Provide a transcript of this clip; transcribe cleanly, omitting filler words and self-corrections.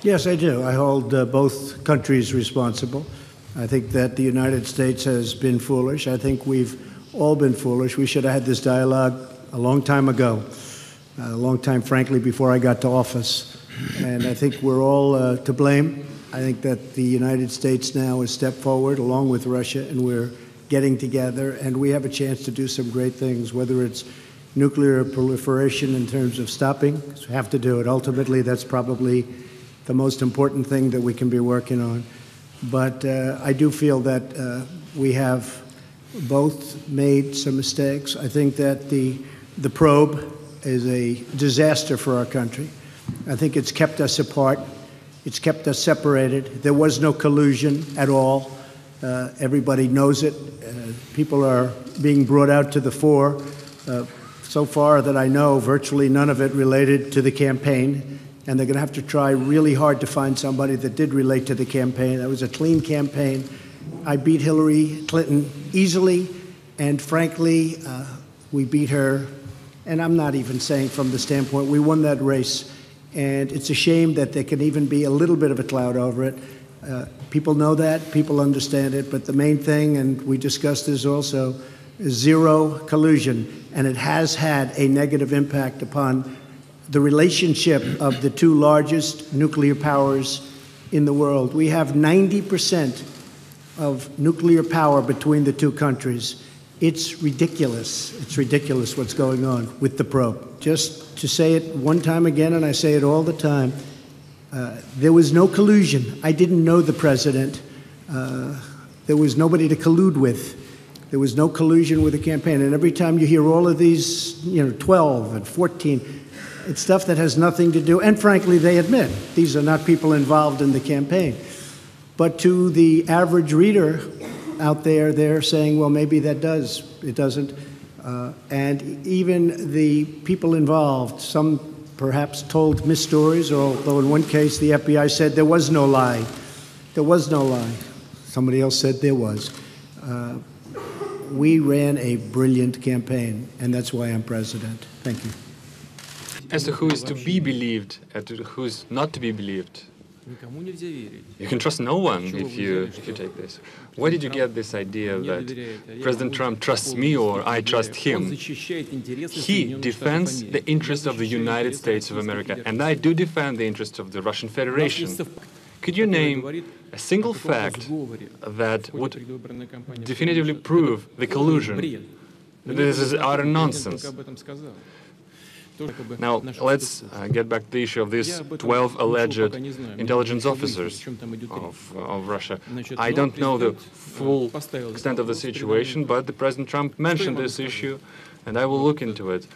Yes, I do. I hold both countries responsible. I think that the United States has been foolish. I think we've all been foolish. We should have had this dialogue a long time ago, a long time, frankly, before I got to office. And I think we're all to blame. I think that the United States now has stepped forward along with Russia, and we're getting together, and we have a chance to do some great things, whether it's nuclear proliferation in terms of stopping. We have to do it. Ultimately, that's probably the most important thing that we can be working on. But I do feel that we have both made some mistakes. I think that the probe is a disaster for our country. I think it's kept us apart. It's kept us separated. There was no collusion at all. Everybody knows it. People are being brought out to the fore. So far that I know, virtually none of it related to the campaign. And they're going to have to try really hard to find somebody that did relate to the campaign. That was a clean campaign. I beat Hillary Clinton easily, and frankly, we beat her. And I'm not even saying from the standpoint, we won that race. And it's a shame that there can even be a little bit of a cloud over it. People know that, people understand it, but the main thing, and we discussed this also, is zero collusion. And it has had a negative impact upon the relationship of the two largest nuclear powers in the world. We have 90% of nuclear power between the two countries. It's ridiculous. It's ridiculous what's going on with the probe. Just to say it one time again, and I say it all the time, there was no collusion. I didn't know the president. There was nobody to collude with. There was no collusion with the campaign. And every time you hear all of these, 12 and 14, it's stuff that has nothing to do, and frankly, they admit, these are not people involved in the campaign. But to the average reader out there, they're saying, well, maybe that does. It doesn't. And even the people involved, some perhaps told mis-stories, although in one case the FBI said there was no lie. There was no lie. Somebody else said there was. We ran a brilliant campaign, and that's why I'm president. Thank you. As to who is to be believed and to who is not to be believed, you can trust no one if you take this. Where did you get this idea that President Trump trusts me or I trust him? He defends the interests of the United States of America, and I do defend the interests of the Russian Federation. Could you name a single fact that would definitively prove the collusion? This is utter nonsense. Now, let's get back to the issue of these 12 alleged intelligence officers of Russia. I don't know the full extent of the situation, but the President Trump mentioned this issue, and I will look into it.